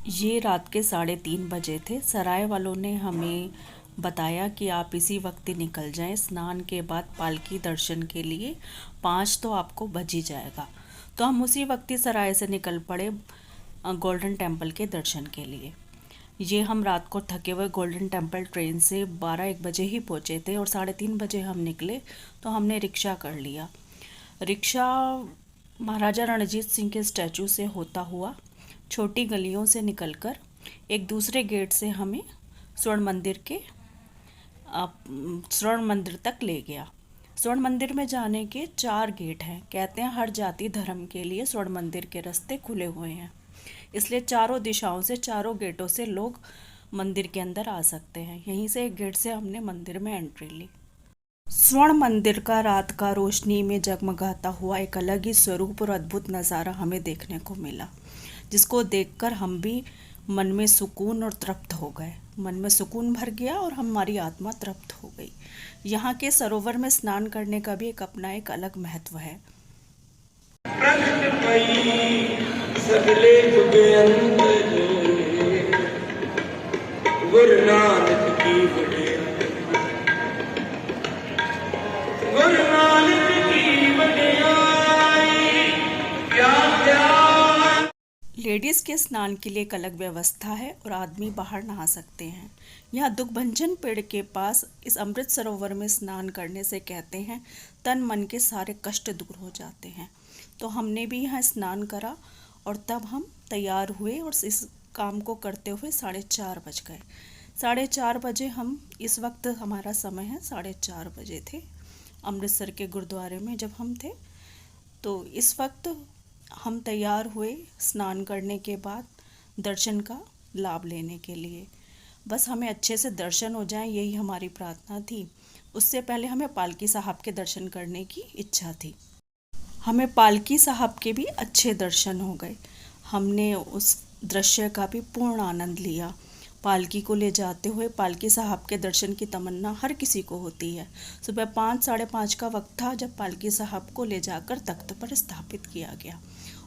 ये रात के 3:30 बजे थे। सराय वालों ने हमें बताया कि आप इसी वक्त ही निकल जाएं, स्नान के बाद पालकी दर्शन के लिए 5 तो आपको बज ही जाएगा। तो हम उसी वक्त ही सराय से निकल पड़े गोल्डन टेम्पल के दर्शन के लिए। ये हम रात को थके हुए गोल्डन टेम्पल ट्रेन से 12-1 बजे ही पहुँचे थे और 3:30 बजे हम निकले। तो हमने रिक्शा कर लिया। रिक्शा महाराजा रणजीत सिंह के स्टैचू से होता हुआ छोटी गलियों से निकलकर एक दूसरे गेट से हमें स्वर्ण मंदिर के स्वर्ण मंदिर तक ले गया। स्वर्ण मंदिर में जाने के 4 गेट हैं। कहते हैं हर जाति धर्म के लिए स्वर्ण मंदिर के रास्ते खुले हुए हैं, इसलिए चारों दिशाओं से, चारों गेटों से लोग मंदिर के अंदर आ सकते हैं। यहीं से एक गेट से हमने मंदिर में एंट्री ली। स्वर्ण मंदिर का रात का रोशनी में जगमगाता हुआ एक अलग ही स्वरूप और अद्भुत नज़ारा हमें देखने को मिला, जिसको देखकर हम भी मन में सुकून और तृप्त हो गए। मन में सुकून भर गया और हमारी आत्मा तृप्त हो गई। यहाँ के सरोवर में स्नान करने का भी एक अपना एक अलग महत्व है। गुरु नानक की लेडीज के स्नान के लिए एक अलग व्यवस्था है और आदमी बाहर नहा सकते हैं। यहाँ दुखभंजन पेड़ के पास इस अमृत सरोवर में स्नान करने से कहते हैं तन मन के सारे कष्ट दूर हो जाते हैं। तो हमने भी यहाँ स्नान करा और तब हम तैयार हुए और इस काम को करते हुए 4:30 बज गए। 4:30 बजे हम, इस वक्त हमारा समय है 4:30 बजे थे अमृतसर के गुरुद्वारे में जब हम थे। तो इस वक्त हम तैयार हुए स्नान करने के बाद दर्शन का लाभ लेने के लिए। बस हमें अच्छे से दर्शन हो जाए, यही हमारी प्रार्थना थी। उससे पहले हमें पालकी साहब के दर्शन करने की इच्छा थी। हमें पालकी साहब के भी अच्छे दर्शन हो गए। हमने उस दृश्य का भी पूर्ण आनंद लिया। पालकी को ले जाते हुए पालकी साहब के दर्शन की तमन्ना हर किसी को होती है। सुबह 5-5:30 का वक्त था जब पालकी साहब को ले जाकर तख्त पर स्थापित किया गया।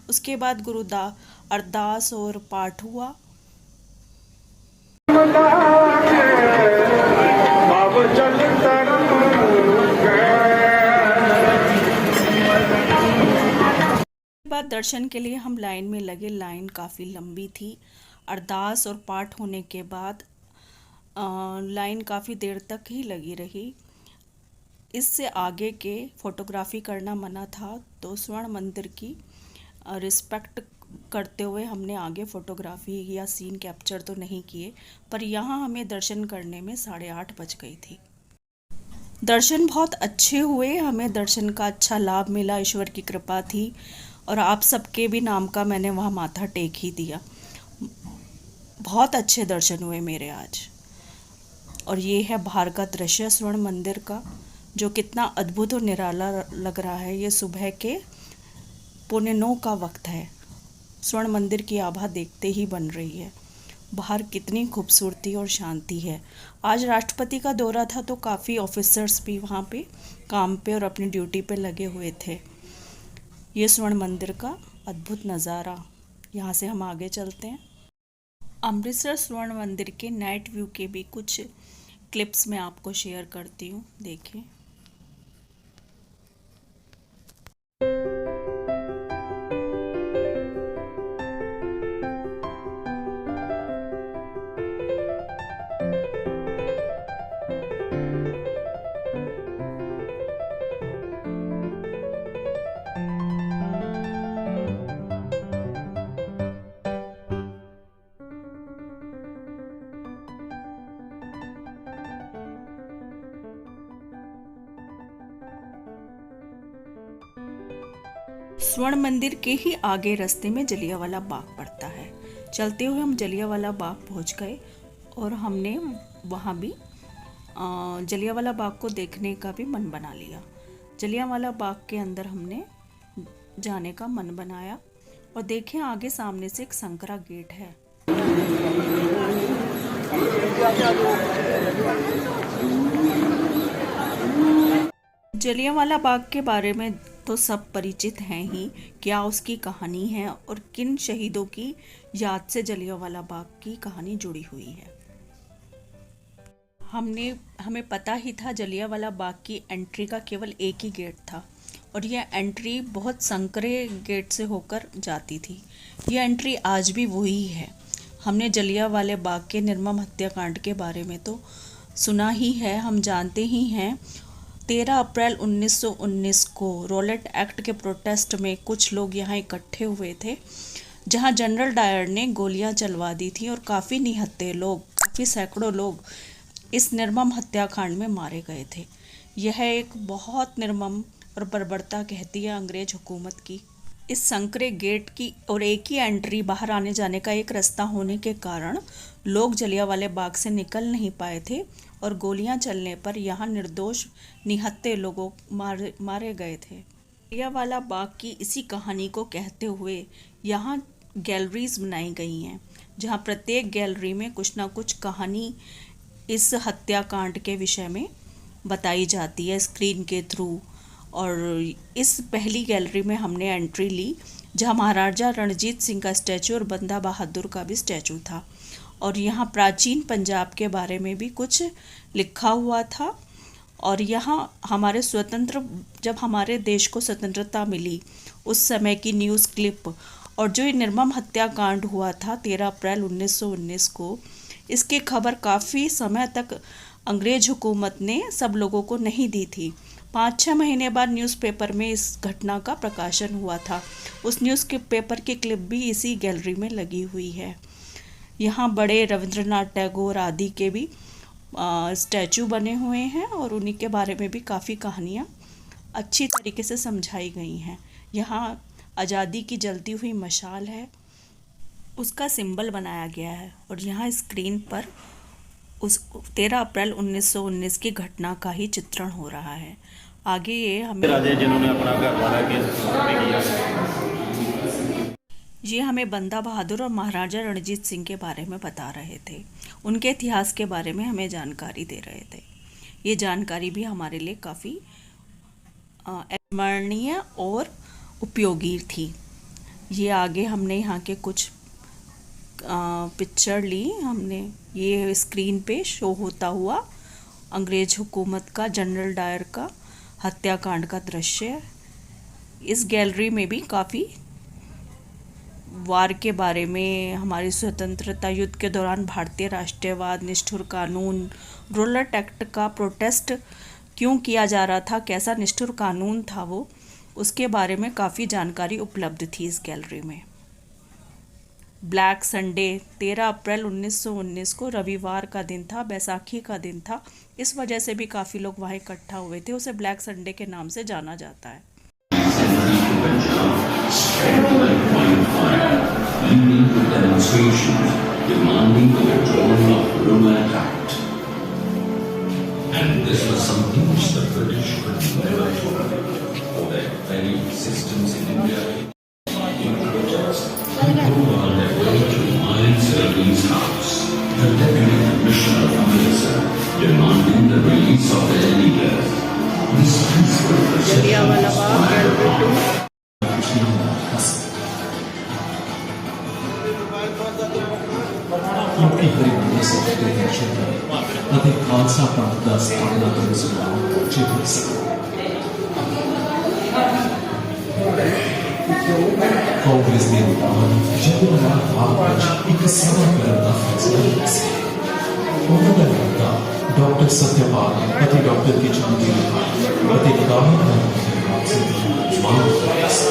उसके बाद अरदास और पाठ हुआ। बाद दर्शन के लिए हम लाइन में लगे। लाइन काफ़ी लंबी थी। अरदास और पाठ होने के बाद लाइन काफ़ी देर तक ही लगी रही। इससे आगे के फोटोग्राफी करना मना था, तो स्वर्ण मंदिर की रिस्पेक्ट करते हुए हमने आगे फोटोग्राफी या सीन कैप्चर तो नहीं किए, पर यहाँ हमें दर्शन करने में 8:30 बज गई थी। दर्शन बहुत अच्छे हुए, हमें दर्शन का अच्छा लाभ मिला, ईश्वर की कृपा थी और आप सबके भी नाम का मैंने वहाँ माथा टेक ही दिया। बहुत अच्छे दर्शन हुए मेरे आज। और ये है बाहर का दृश्य स्वर्ण मंदिर का, जो कितना अद्भुत और निराला लग रहा है। ये सुबह के 8:45 का वक्त है। स्वर्ण मंदिर की आभा देखते ही बन रही है। बाहर कितनी खूबसूरती और शांति है। आज राष्ट्रपति का दौरा था, तो काफ़ी ऑफिसर्स भी वहाँ पे काम पे और अपनी ड्यूटी पे लगे हुए थे। ये स्वर्ण मंदिर का अद्भुत नज़ारा। यहाँ से हम आगे चलते हैं। अमृतसर स्वर्ण मंदिर के नाइट व्यू के भी कुछ क्लिप्स मैं आपको शेयर करती हूँ, देखें। स्वर्ण मंदिर के ही आगे रास्ते में जलियांवाला बाग पड़ता है। चलते हुए हम जलियांवाला बाग पहुंच गए और हमने वहां भी जलियांवाला बाग को देखने का भी मन बना लिया। जलियांवाला बाग के अंदर हमने जाने का मन बनाया और देखें आगे सामने से एक संकरा गेट है। जलियांवाला बाग के बारे में तो सब परिचित हैं ही, क्या उसकी कहानी है और किन शहीदों की याद से जलियांवाला बाग की कहानी जुड़ी हुई है। हमें पता ही था जलियांवाला बाग की एंट्री का केवल एक ही गेट था और यह एंट्री बहुत संकरे गेट से होकर जाती थी। यह एंट्री आज भी वही है। हमने जलियांवाला बाग के निर्मम हत्याकांड के बारे में तो सुना ही है, हम जानते ही हैं। 13 अप्रैल 1919 को रॉलेट एक्ट के प्रोटेस्ट में कुछ लोग यहाँ इकट्ठे हुए थे, जहाँ जनरल डायर ने गोलियां चलवा दी थी और काफ़ी निहत्थे लोग, काफ़ी सैकड़ों लोग इस निर्मम हत्याकांड में मारे गए थे। यह एक बहुत निर्मम और बर्बरता कहती है अंग्रेज हुकूमत की। इस संकरे गेट की और एक ही एंट्री, बाहर आने जाने का एक रास्ता होने के कारण लोग जलियांवाला बाग से निकल नहीं पाए थे और गोलियां चलने पर यहाँ निर्दोष निहत्थे लोगों मारे गए थे। जलियांवाला बाग की इसी कहानी को कहते हुए यहाँ गैलरीज बनाई गई हैं, जहाँ प्रत्येक गैलरी में कुछ ना कुछ कहानी इस हत्याकांड के विषय में बताई जाती है स्क्रीन के थ्रू। और इस पहली गैलरी में हमने एंट्री ली, जहाँ महाराजा रणजीत सिंह का स्टैचू और बंदा बहादुर का भी स्टैचू था और यहाँ प्राचीन पंजाब के बारे में भी कुछ लिखा हुआ था। और यहाँ जब हमारे देश को स्वतंत्रता मिली उस समय की न्यूज़ क्लिप और जो ये निर्मम हत्याकांड हुआ था 13 अप्रैल 1919 को, इसकी खबर काफ़ी समय तक अंग्रेज हुकूमत ने सब लोगों को नहीं दी थी। 5-6 महीने बाद न्यूज़पेपर में इस घटना का प्रकाशन हुआ था। उस न्यूज़ के पेपर की क्लिप भी इसी गैलरी में लगी हुई है। यहाँ बड़े रविंद्रनाथ टैगोर आदि के भी स्टैचू बने हुए हैं और उन्हीं के बारे में भी काफ़ी कहानियाँ अच्छी तरीके से समझाई गई हैं। यहाँ आज़ादी की जलती हुई मशाल है, उसका सिंबल बनाया गया है और यहाँ स्क्रीन पर उस 13 अप्रैल 1919 की घटना का ही चित्रण हो रहा है। आगे ये हमें बंदा बहादुर और महाराजा रणजीत सिंह के बारे में बता रहे थे, उनके इतिहास के बारे में हमें जानकारी दे रहे थे। ये जानकारी भी हमारे लिए काफ़ी स्मरणीय और उपयोगी थी। ये आगे हमने यहाँ के कुछ पिक्चर ली, हमने ये स्क्रीन पे शो होता हुआ अंग्रेज हुकूमत का, जनरल डायर का हत्याकांड का दृश्य। इस गैलरी में भी काफ़ी वार के बारे में, हमारी स्वतंत्रता युद्ध के दौरान भारतीय राष्ट्रवाद, निष्ठुर कानून, रॉलेट एक्ट का प्रोटेस्ट क्यों किया जा रहा था, कैसा निष्ठुर कानून था वो, उसके बारे में काफ़ी जानकारी उपलब्ध थी इस गैलरी में। ब्लैक संडे 13 अप्रैल 1919 को रविवार का दिन था, बैसाखी का दिन था, इस वजह से भी काफ़ी लोग वहाँ इकट्ठा हुए थे। उसे ब्लैक संडे के नाम से जाना जाता है। जलियांवाला बाग ਅਤੇ ਖਾਲਸਾ ਪੰਥ ਦਾ ਸਥਾਪਨਾ ਕਰਨ ਸੰਗਰਾਮ ਪਹੁੰਚੇ ਹੋਏ ਸਨ। ਕਾਂਗਰਸ ਦੇ ਨੇਤਾਵਾਂ ਨੇ ਜਲਿयांवाला ਬਾਗ ਵਿੱਚ ਇੱਕ ਸਭਾ ਕਰਨ ਦਾ ਫੈਸਲਾ ਲਿਆ ਸੀ। ਉਹਨਾਂ ਦਾ ਨੇਤਾ ਡਾਕਟਰ ਸਤਿਆਪਾਲ ਅਤੇ ਡਾਕਟਰ ਕਿਸ਼ਨ ਜੀ ਅਤੇ ਕਾਮੀ ਖਾਨ ਸਿੰਘ ਮਾਨ ਹੋਇਆ ਸੀ।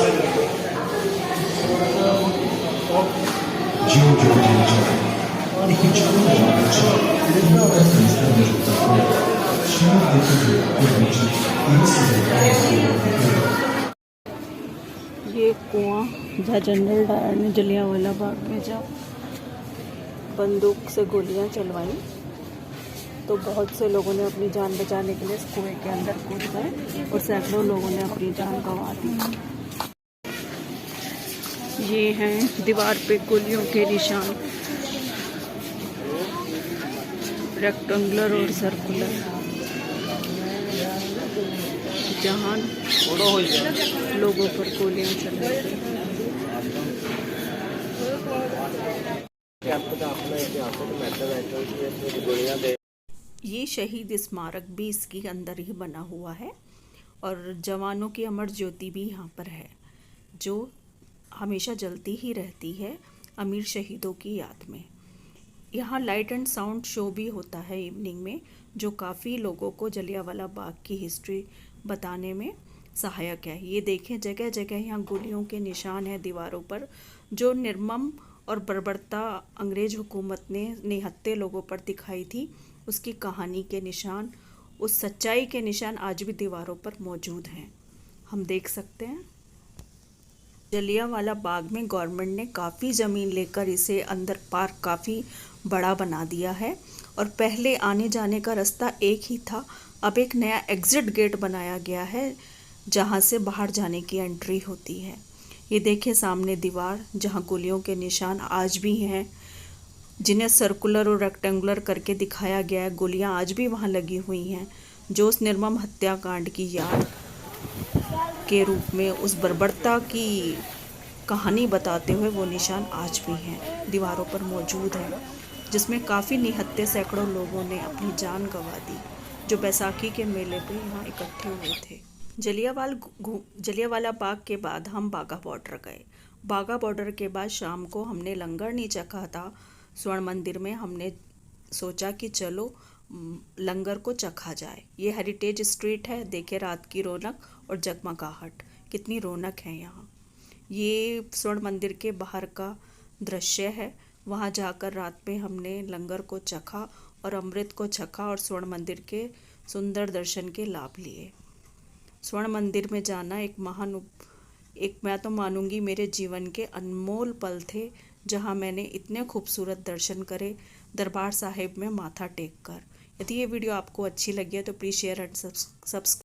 ਜਿਉਂ ਇੱਕ ਛੋਟਾ ਜਿਹਾ ਬੱਚਾ ਇਹਨਾਂ ਦਾ ਫੈਸਲਾ ਮਿਲਦਾ ਹੈ। ਸ਼ਾਇਦ ਦੇਖੋ ਵਿੱਚ ये कुआं जहाँ जनरल डायर ने जलियांवाला बाग में जब बंदूक से गोलियां चलवाई तो बहुत से लोगों ने अपनी जान बचाने के लिए इस कुएं के अंदर कूद गए और सैकड़ों लोगों ने अपनी जान गंवा दी। ये हैं दीवार पे गोलियों के निशान, रेक्टेंगुलर और सर्कुलर। जहां लोगों पर गोलियां चलाई गई। ये शहीद स्मारक भी इसके अंदर ही बना हुआ है और जवानों की अमर ज्योति भी यहाँ पर है, जो हमेशा जलती ही रहती है अमीर शहीदों की याद में। यहाँ लाइट एंड साउंड शो भी होता है इवनिंग में, जो काफ़ी लोगों को जलियांवाला बाग की हिस्ट्री बताने में सहायक है। ये देखें, जगह जगह यहाँ गोलियों के निशान हैं दीवारों पर, जो निर्मम और बर्बरता अंग्रेज हुकूमत ने निहत्थे लोगों पर दिखाई थी, उसकी कहानी के निशान, उस सच्चाई के निशान आज भी दीवारों पर मौजूद हैं, हम देख सकते हैं। जलियांवाला बाग में गवर्नमेंट ने काफ़ी ज़मीन लेकर इसे अंदर पार्क काफ़ी बड़ा बना दिया है और पहले आने जाने का रास्ता एक ही था, अब एक नया एग्ज़िट गेट बनाया गया है जहां से बाहर जाने की एंट्री होती है। ये देखें सामने दीवार, जहां गोलियों के निशान आज भी हैं, जिन्हें सर्कुलर और रेक्टेंगुलर करके दिखाया गया है। गोलियां आज भी वहां लगी हुई हैं, जो उस निर्मम हत्याकांड की याद के रूप में, उस बर्बरता की कहानी बताते हुए वो निशान आज भी हैं, दीवारों पर मौजूद हैं, जिसमें काफ़ी निहत्थे सैकड़ों लोगों ने अपनी जान गंवा दी, जो बैसाखी के मेले पे यहाँ इकट्ठे हुए थे। जलियांवाला बाग के बाद हम बाघा बॉर्डर गए। बाघा बॉर्डर के बाद शाम को हमने लंगर नहीं चखा था स्वर्ण मंदिर में, हमने सोचा कि चलो लंगर को चखा जाए। ये हेरिटेज स्ट्रीट है, देखे रात की रौनक और जगमगाहट, कितनी रौनक है यहाँ। ये स्वर्ण मंदिर के बाहर का दृश्य है, वहाँ जाकर रात में हमने लंगर को चखा और अमृत को चखा और स्वर्ण मंदिर के सुंदर दर्शन के लाभ लिए। स्वर्ण मंदिर में जाना एक मैं तो मानूंगी मेरे जीवन के अनमोल पल थे, जहाँ मैंने इतने खूबसूरत दर्शन करे दरबार साहिब में माथा टेक कर। यदि ये वीडियो आपको अच्छी लगी है तो प्लीज़ शेयर एंड सब्सक्राइब।